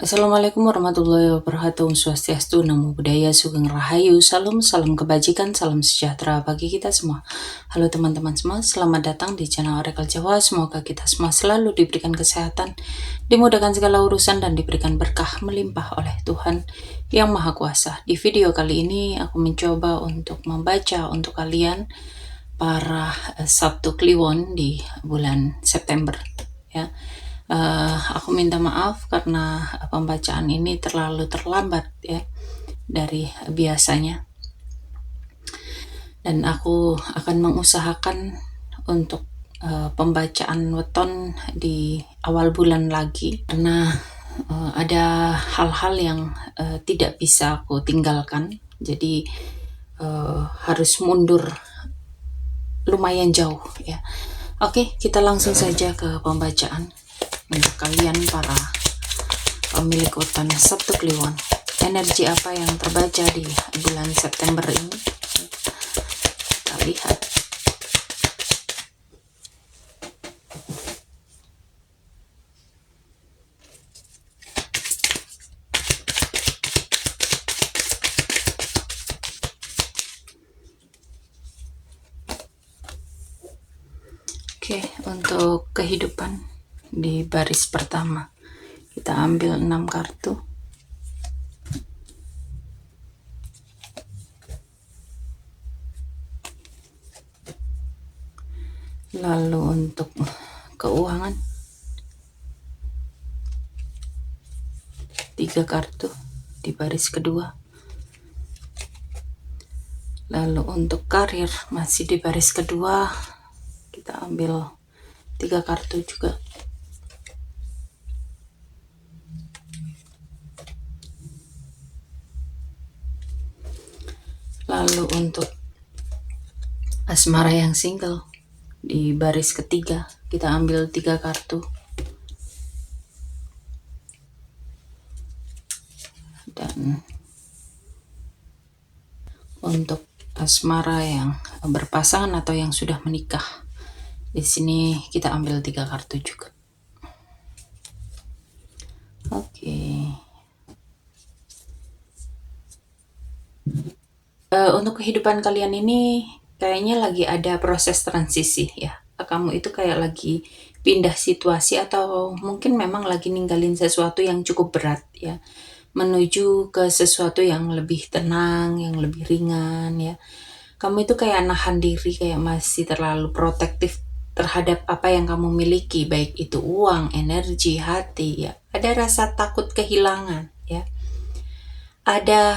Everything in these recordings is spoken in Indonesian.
Assalamualaikum warahmatullahi wabarakatuh. Swastiastu, Namo Buddhaya, Sugeng Rahayu, Salam, salam kebajikan, salam sejahtera bagi kita semua. Halo teman-teman semua, selamat datang di channel Oracle Jawa. Semoga kita semua selalu diberikan kesehatan, dimudahkan segala urusan, dan diberikan berkah melimpah oleh Tuhan Yang Maha Kuasa. Di video kali ini aku mencoba untuk membaca untuk kalian para Sabtu Kliwon di bulan September, ya. Aku minta maaf karena pembacaan ini terlalu terlambat ya dari biasanya, dan aku akan mengusahakan untuk pembacaan weton di awal bulan lagi, karena ada hal-hal yang tidak bisa aku tinggalkan, jadi harus mundur lumayan jauh ya. Oke, kita langsung saja ke pembacaan untuk kalian para pemilik weton Sabtu Kliwon. Energi apa yang terbaca di bulan September ini? Kita lihat. Oke, untuk kehidupan di baris pertama kita ambil 6 kartu. Lalu untuk keuangan 3 kartu di baris kedua. Lalu untuk karir masih di baris kedua, kita ambil 3 kartu juga. Lalu untuk asmara yang single di baris ketiga, kita ambil 3 kartu. Dan untuk asmara yang berpasangan atau yang sudah menikah, di sini kita ambil 3 kartu juga. Oke. Untuk kehidupan kalian ini kayaknya lagi ada proses transisi ya. Kamu itu kayak lagi pindah situasi, atau mungkin memang lagi ninggalin sesuatu yang cukup berat ya, menuju ke sesuatu yang lebih tenang, yang lebih ringan ya. Kamu itu kayak nahan diri, kayak masih terlalu protektif terhadap apa yang kamu miliki, baik itu uang, energi, hati ya. Ada rasa takut kehilangan ya. Ada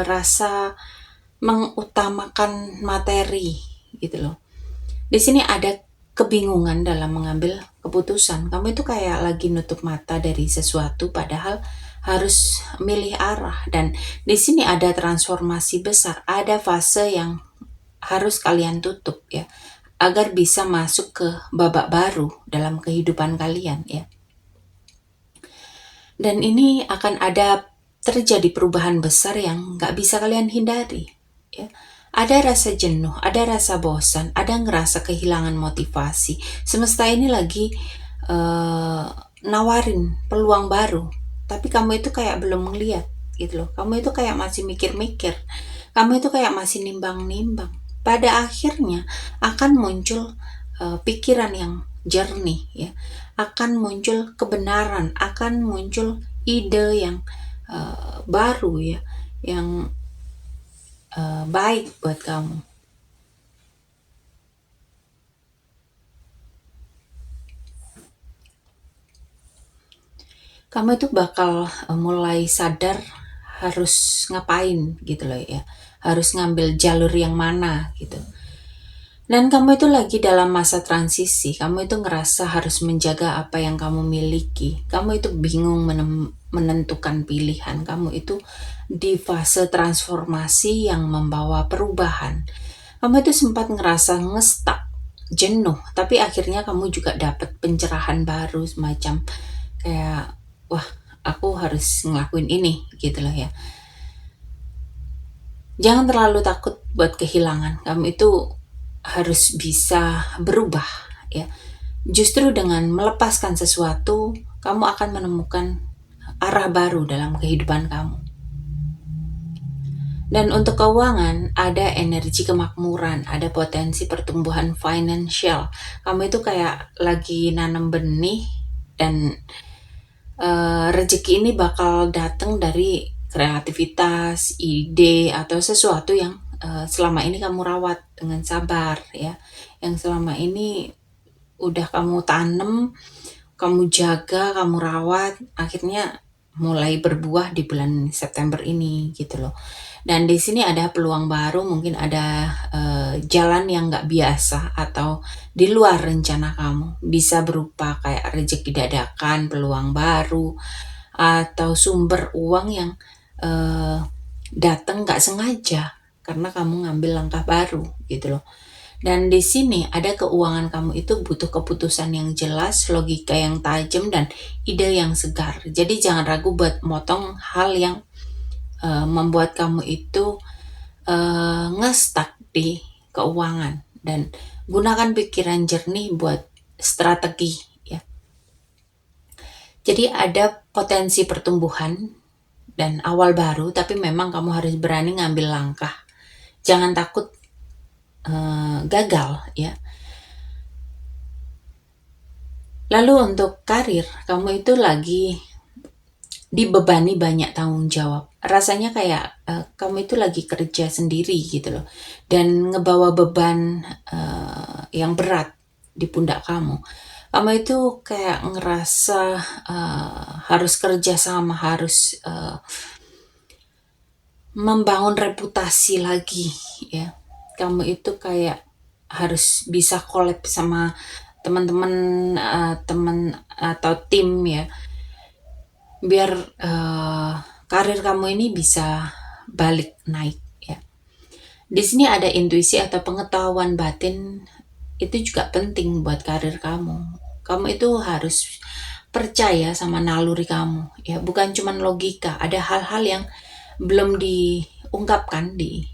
rasa mengutamakan materi gitu loh. Di sini ada kebingungan dalam mengambil keputusan. Kamu itu kayak lagi nutup mata dari sesuatu, padahal harus milih arah. Dan di sini ada transformasi besar, ada fase yang harus kalian tutup ya, agar bisa masuk ke babak baru dalam kehidupan kalian ya. Dan ini akan ada terjadi perubahan besar yang nggak bisa kalian hindari ya. Ada rasa jenuh, ada rasa bosan, ada ngerasa kehilangan motivasi. Semesta ini lagi nawarin peluang baru, tapi kamu itu kayak belum ngeliat gitu loh. Kamu itu kayak masih mikir-mikir, kamu itu kayak masih nimbang-nimbang. Pada akhirnya akan muncul pikiran yang jernih ya, akan muncul kebenaran, akan muncul ide yang baru ya, yang baik buat kamu. Kamu itu bakal mulai sadar harus ngapain gitu loh ya, harus ngambil jalur yang mana gitu. Dan kamu itu lagi dalam masa transisi, kamu itu ngerasa harus menjaga apa yang kamu miliki. Kamu itu bingung menentukan pilihan. Kamu itu di fase transformasi yang membawa perubahan. Kamu itu sempat ngerasa ngestak, jenuh, tapi akhirnya kamu juga dapat pencerahan baru, semacam kayak, wah, aku harus ngelakuin ini gitu loh ya. Jangan terlalu takut buat kehilangan. Kamu itu harus bisa berubah ya. Justru dengan melepaskan sesuatu, kamu akan menemukan arah baru dalam kehidupan kamu. Dan untuk keuangan, ada energi kemakmuran, ada potensi pertumbuhan financial. Kamu itu kayak lagi nanam benih dan rezeki ini bakal datang dari kreativitas, ide, atau sesuatu yang selama ini kamu rawat dengan sabar ya. Yang selama ini udah kamu tanam, kamu jaga, kamu rawat, akhirnya mulai berbuah di bulan September ini gitu loh. Dan di sini ada peluang baru, mungkin ada jalan yang nggak biasa atau di luar rencana kamu. Bisa berupa kayak rezeki dadakan, peluang baru, atau sumber uang yang datang nggak sengaja karena kamu ngambil langkah baru gitu loh. Dan di sini ada keuangan kamu itu butuh keputusan yang jelas, logika yang tajam, dan ide yang segar. Jadi jangan ragu buat motong hal yang membuat kamu itu ngestak di keuangan, dan gunakan pikiran jernih buat strategi ya. Jadi ada potensi pertumbuhan dan awal baru, tapi memang kamu harus berani ngambil langkah. Jangan takut gagal ya. Lalu untuk karir, kamu itu lagi dibebani banyak tanggung jawab. Rasanya kayak kamu itu lagi kerja sendiri gitu loh. Dan ngebawa beban yang berat di pundak kamu. Kamu itu kayak ngerasa harus kerja sama, harus membangun reputasi lagi ya. Kamu itu kayak harus bisa collab sama teman-teman, teman atau tim ya, biar karir kamu ini bisa balik naik ya. Di sini ada intuisi atau pengetahuan batin, itu juga penting buat karir kamu. Kamu itu harus percaya sama naluri kamu ya, bukan cuma logika. Ada hal-hal yang belum diungkapkan di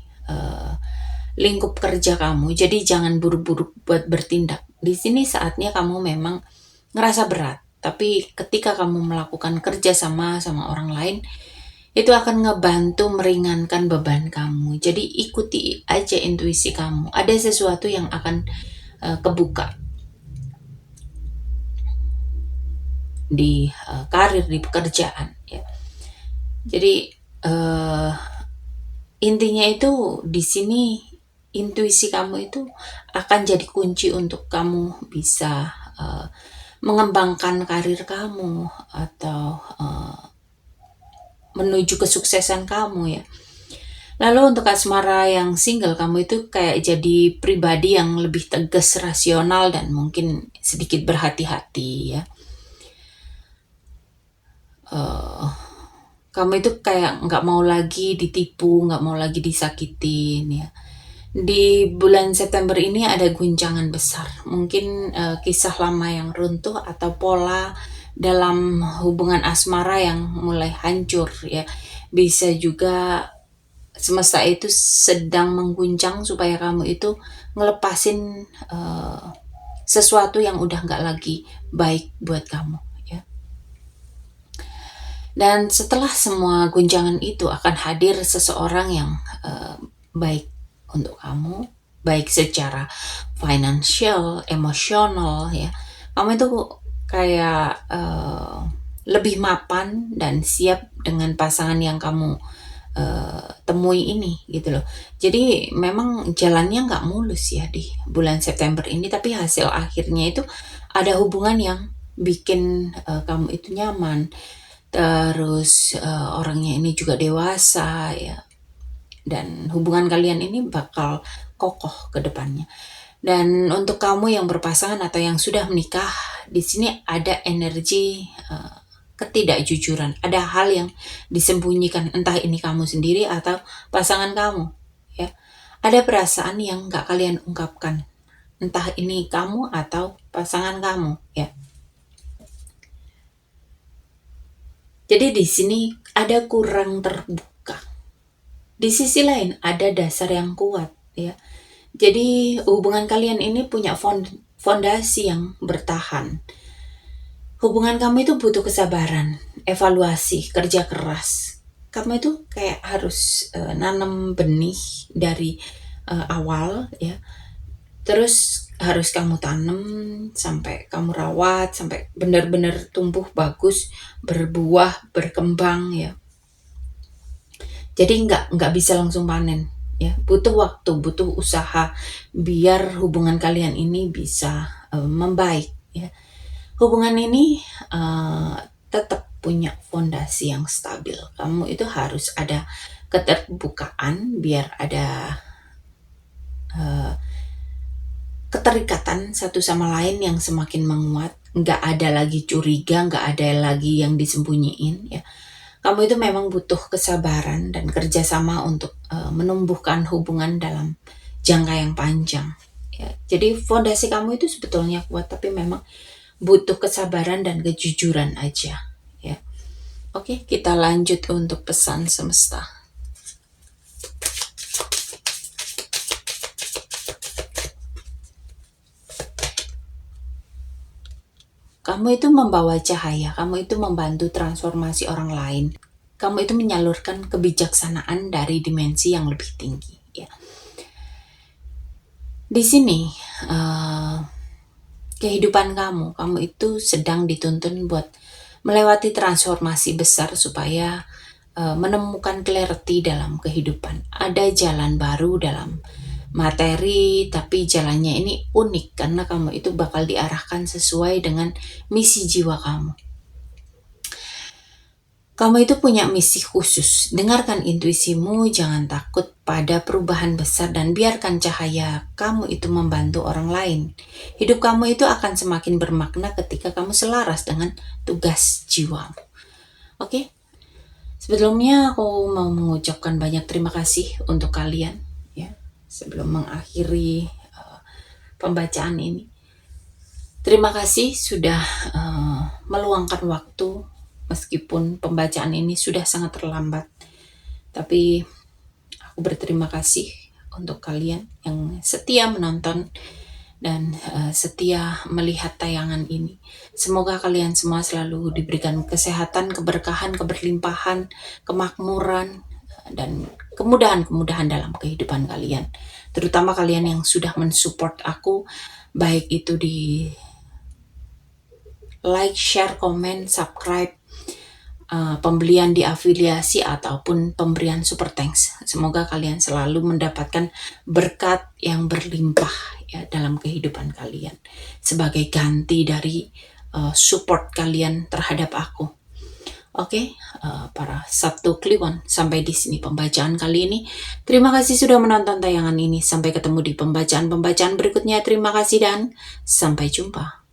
lingkup kerja kamu, jadi jangan buru-buru buat bertindak. Di sini saatnya kamu memang ngerasa berat, tapi ketika kamu melakukan kerja sama orang lain, itu akan ngebantu meringankan beban kamu. Jadi ikuti aja intuisi kamu. Ada sesuatu yang akan kebuka di karir, di pekerjaan ya. Jadi intinya itu di sini intuisi kamu itu akan jadi kunci untuk kamu bisa mengembangkan karir kamu atau menuju kesuksesan kamu ya. Lalu untuk asmara yang single, kamu itu kayak jadi pribadi yang lebih tegas, rasional, dan mungkin sedikit berhati-hati ya. Kamu itu kayak nggak mau lagi ditipu, nggak mau lagi disakitin ya. Di bulan September ini ada guncangan besar, mungkin kisah lama yang runtuh atau pola dalam hubungan asmara yang mulai hancur ya. Bisa juga semesta itu sedang mengguncang supaya kamu itu ngelepasin sesuatu yang udah nggak lagi baik buat kamu ya. Dan setelah semua guncangan itu akan hadir seseorang yang baik untuk kamu, baik secara financial, emosional ya. Kamu itu kayak lebih mapan dan siap dengan pasangan yang kamu temui ini gitu loh. Jadi memang jalannya nggak mulus ya di bulan September ini, tapi hasil akhirnya itu ada hubungan yang bikin kamu itu nyaman. Terus orangnya ini juga dewasa ya, dan hubungan kalian ini bakal kokoh ke depannya. Dan untuk kamu yang berpasangan atau yang sudah menikah, di sini ada energi ketidakjujuran. Ada hal yang disembunyikan, entah ini kamu sendiri atau pasangan kamu ya. Ada perasaan yang gak kalian ungkapkan, entah ini kamu atau pasangan kamu ya. Jadi di sini ada kurang terbuka. Di sisi lain ada dasar yang kuat ya. Jadi hubungan kalian ini punya fondasi yang bertahan. Hubungan kamu itu butuh kesabaran evaluasi, kerja keras. Kamu itu kayak harus nanam benih dari awal ya. Terus harus kamu tanam sampai kamu rawat sampai benar-benar tumbuh bagus, berbuah, berkembang ya. Jadi nggak bisa langsung panen ya. Butuh waktu, butuh usaha biar hubungan kalian ini bisa membaik ya. Hubungan ini tetap punya fondasi yang stabil. Kamu itu harus ada keterbukaan biar ada keterikatan satu sama lain yang semakin menguat. Nggak ada lagi curiga, nggak ada lagi yang disembunyiin ya. Kamu itu memang butuh kesabaran dan kerjasama untuk menumbuhkan hubungan dalam jangka yang panjang. Ya. Jadi fondasi kamu itu sebetulnya kuat, tapi memang butuh kesabaran dan kejujuran aja. Ya. Oke, kita lanjut untuk pesan semesta. Kamu itu membawa cahaya, kamu itu membantu transformasi orang lain. Kamu itu menyalurkan kebijaksanaan dari dimensi yang lebih tinggi. Ya. Di sini, kehidupan kamu itu sedang dituntun buat melewati transformasi besar supaya menemukan clarity dalam kehidupan. Ada jalan baru dalam materi, tapi jalannya ini unik karena kamu itu bakal diarahkan sesuai dengan misi jiwa kamu. Kamu itu punya misi khusus. Dengarkan intuisimu, jangan takut pada perubahan besar dan biarkan cahaya kamu itu membantu orang lain. Hidup kamu itu akan semakin bermakna ketika kamu selaras dengan tugas jiwamu. Oke? Sebelumnya aku mau mengucapkan banyak terima kasih untuk kalian ya sebelum mengakhiri pembacaan ini. Terima kasih sudah meluangkan waktu meskipun pembacaan ini sudah sangat terlambat. Tapi aku berterima kasih untuk kalian yang setia menonton dan setia melihat tayangan ini. Semoga kalian semua selalu diberikan kesehatan, keberkahan, keberlimpahan, kemakmuran, dan kemudahan-kemudahan dalam kehidupan kalian. Terutama kalian yang sudah mensupport aku, baik itu di like, share, komen, subscribe, pembelian di afiliasi ataupun pemberian super thanks. Semoga kalian selalu mendapatkan berkat yang berlimpah ya dalam kehidupan kalian sebagai ganti dari support kalian terhadap aku. Oke, para Sabtu Kliwon, sampai di sini pembacaan kali ini. Terima kasih sudah menonton tayangan ini. Sampai ketemu di pembacaan-pembacaan berikutnya. Terima kasih dan sampai jumpa.